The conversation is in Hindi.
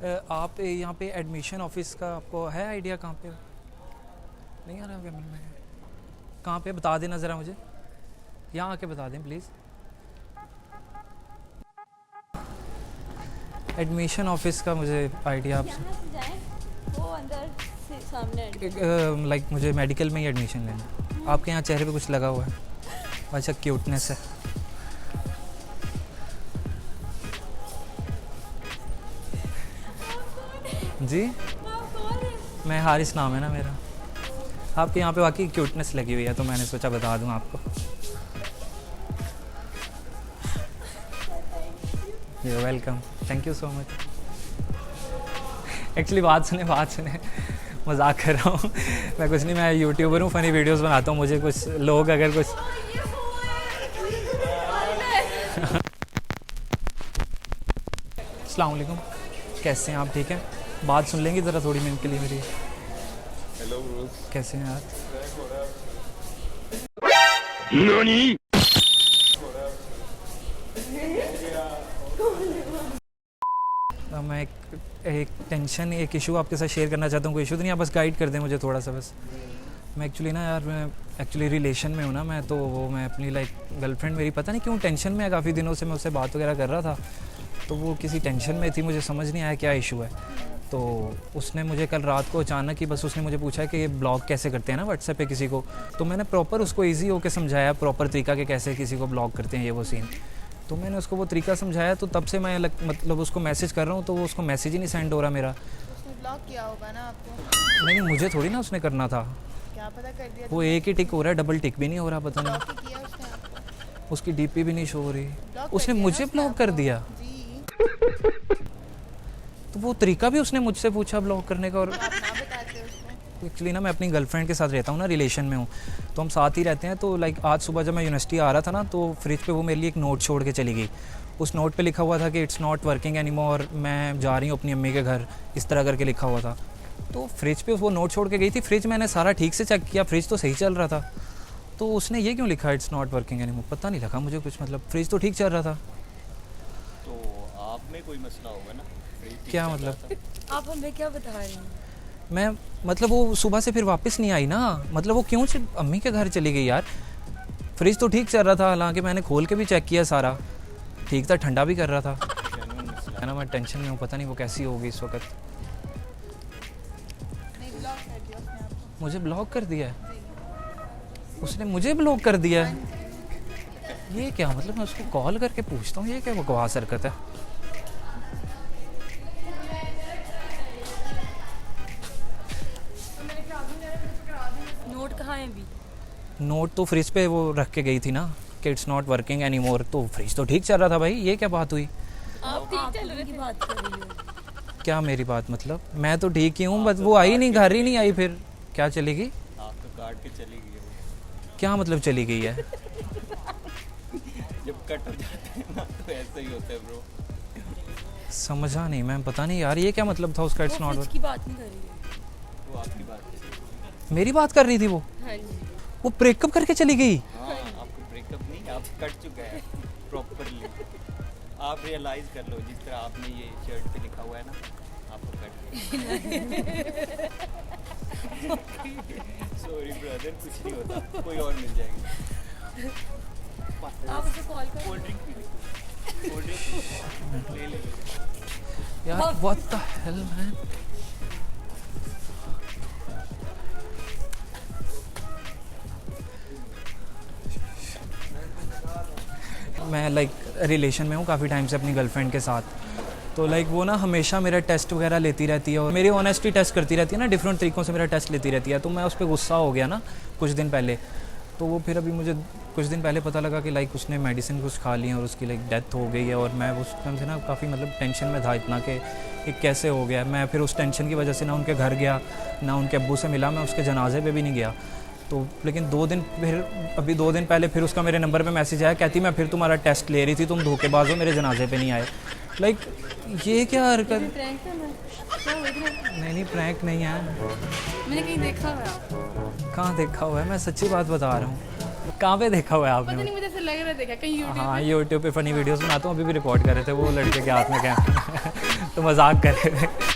आप यहाँ पे एडमिशन ऑफिस का आपको है आइडिया कहाँ पे? नहीं आ रहा क्या मन में? कहाँ पे बता देना ज़रा मुझे, यहाँ आके बता दें प्लीज़। एडमिशन ऑफिस का मुझे आइडिया आपसे, यहाँ से जाएं, वो अंदर से सामने लाइक मुझे मेडिकल में ही एडमिशन लेना है। आपके यहाँ चेहरे पे कुछ लगा हुआ है? अच्छा, क्यूटनेस है। जी, मैं हारिस नाम है ना मेरा। आपके यहाँ पे वाकई क्यूटनेस लगी हुई है तो मैंने सोचा बता दूँ आपको। You welcome, thank you so much. Actually बात सुने मजाक कर रहा हूँ। मैं कुछ नहीं, मैं यूट्यूबर हूँ, फ़नी वीडियोस बनाता हूँ। मुझे कुछ लोग अगर कुछ अस्सलाम वालेकुम, कैसे हैं आप? ठीक हैं? बात सुन लेंगे ज़रा थोड़ी मिनट के लिए मेरी? हेलो ब्रोस, कैसे हैं आप? नानी मैं एक टेंशन, एक इशू आपके साथ शेयर करना चाहता हूँ। कोई इशू तो नहीं, आप बस गाइड कर दें मुझे थोड़ा सा बस। मैं एक्चुअली ना यार, मैं एक्चुअली रिलेशन में हूँ ना मैं, तो वो मैं अपनी लाइक गर्लफ्रेंड मेरी पता नहीं क्यों टेंशन में है। काफ़ी दिनों से मैं उससे बात वगैरह कर रहा था, तो वो किसी टेंशन में थी, मुझे समझ नहीं आया क्या इशू है। तो उसने मुझे कल रात को अचानक ही बस उसने मुझे पूछा कि ये ब्लॉक कैसे करते हैं ना व्हाट्सएप पे किसी को। तो मैंने प्रॉपर उसको ईजी होकर समझाया, प्रॉपर तरीका कि कैसे किसी को ब्लॉक करते हैं, ये वो सीन। तो मैंने उसको वो तरीका समझाया, तो तब से मैं मतलब उसको मैसेज कर रहा हूँ तो वो उसको मैसेज ही नहीं सेंड हो रहा मेरा। उसने ब्लॉक किया होगा ना आपको? नहीं, मुझे थोड़ी ना उसने करना था। क्या पता कर दिया वो एक ही टिक हो रहा है, डबल टिक भी नहीं हो रहा, पता नहीं। ब्लॉक ही किया उसने आपको? उसकी डीपी भी नहीं शो हो रही। ब्लॉक कर उसने दिया ना मुझे उसने ब्लॉक कर आपको? दिया। जी, तो वो तरीका भी उसने मुझसे पूछा ब्लॉक करने का। और आप ना बताते उसको। एक्चुअली ना मैं अपनी गर्लफ्रेंड के साथ रहता हूँ ना, रिलेशन में हूँ, तो हम साथ ही रहते हैं। तो लाइक आज सुबह जब मैं यूनिवर्सिटी आ रहा था ना, तो फ्रिज पे वो मेरे लिए एक नोट छोड़ के चली गई। उस नोट पे लिखा हुआ था कि it's not working any more, मैं जा रही हूँ अपनी अम्मी के घर, इस तरह करके लिखा हुआ था। तो फ्रिज पे वो नोट छोड़ के गई थी। फ्रिज मैंने सारा ठीक से चेक किया, फ्रिज तो सही चल रहा था। तो उसने ये क्यों लिखा it's not working any more, पता नहीं लगा मुझे कुछ, मतलब फ्रिज तो ठीक चल रहा था। तो आप में कोई मसला होगा ना? क्या मतलब? आप हमें क्या बता रहे हैं? मैं मतलब वो सुबह से फिर वापस नहीं आई ना, मतलब वो क्यों सिर्फ अम्मी के घर चली गई यार? फ्रिज तो ठीक चल रहा था, हालांकि मैंने खोल के भी चेक किया, सारा ठीक था, ठंडा भी कर रहा था। जेन्युइन मसला है ना, मैं टेंशन में हूँ, पता नहीं वो कैसी होगी इस वक्त। नहीं, ब्लॉक कर दिया उसने आपको? मुझे ब्लॉक कर दिया है उसने, मुझे ब्लॉक कर दिया है। ये क्या मतलब? मैं उसको कॉल करके पूछता हूँ, ये क्या बकवास हरकत है? नोट कहाँ है अभी? नोट तो फ्रिज पे वो रख के गई थी ना कि it's not working any more, तो फ्रिज तो ठीक चल रहा था भाई, ये क्या बात हुई? आप ठीक चल रहे की बात कर रही हो? क्या मेरी बात मतलब? मैं तो ठीक ही हूँ, बस वो आई नहीं, घर ही नहीं आई, फिर क्या चलेगी? आप तो काट के चली गई हो। क्या मतलब चली गई है? जब कट हो जाते हैं ना तो ऐसा ही होता है ब्रो। समझा नहीं मैं, पता नहीं यार ये क्या मतलब था उसका इट्स वो नॉट फ्रिज की बात नहीं कर रही है। वो आपकी बात है। मेरी बात कर रही थी वो? हाँ जी। वो ब्रेकअप करके चली गई? हाँ, आपको ब्रेकअप नहीं, आप कट चुका है प्रॉपरली। आप रियलाइज कर लो, जिस तरह आपने ये शर्ट पे लिखा हुआ है ना, आपको कट। सॉरी ब्रदर, कुछ नहीं होता, कोई और मिल जाएगी। आप उसे कॉल कर। Cold drink P low, cold drink ले ले। यार व्हाट द हेल मैन। मैं लाइक रिलेशन में हूँ काफ़ी टाइम से अपनी गर्लफ्रेंड के साथ। तो लाइक वो ना हमेशा मेरा टेस्ट वगैरह लेती रहती है और मेरी ऑनेस्टी टेस्ट करती रहती है ना, डिफरेंट तरीक़ों से मेरा टेस्ट लेती रहती है। तो मैं उस पर गुस्सा हो गया ना कुछ दिन पहले। तो वो फिर अभी मुझे कुछ दिन पहले पता लगा कि लाइक उसने मेडिसिन कुछ खा ली है और उसकी लाइक डेथ हो गई है। और मैं उस टाइम से ना काफ़ी मतलब टेंशन में था इतना कि ये कैसे हो गया। मैं फिर उस टेंशन की वजह से ना उनके घर गया, ना उनके अब्बू से मिला, मैं उसके जनाजे पे भी नहीं गया। तो लेकिन 2 दिन फिर, अभी 2 दिन पहले फिर उसका मेरे नंबर पे मैसेज आया, कहती मैं फिर तुम्हारा टेस्ट ले रही थी, तुम धोखेबाज हो, मेरे जनाजे पे नहीं आए। लाइक ये क्या हरकत? प्रैंक करना है? क्या हो रहा है? नहीं प्रैंक नहीं है। मैंने कहीं देखा हुआ है। कहाँ देखा हुआ है? मैं सच्ची बात बता रहा हूँ। कहाँ पे देखा हुआ है आपने? पता नहीं, मुझे ऐसा लग रहा है देखा कहीं यूट्यूब हाँ, यूट्यूब पे फ़नी वीडियोस बनाता हूँ, अभी भी रिकॉर्ड कर रहे थे, वो लड़के के हाथ में क्या तो मजाक कर रहे थे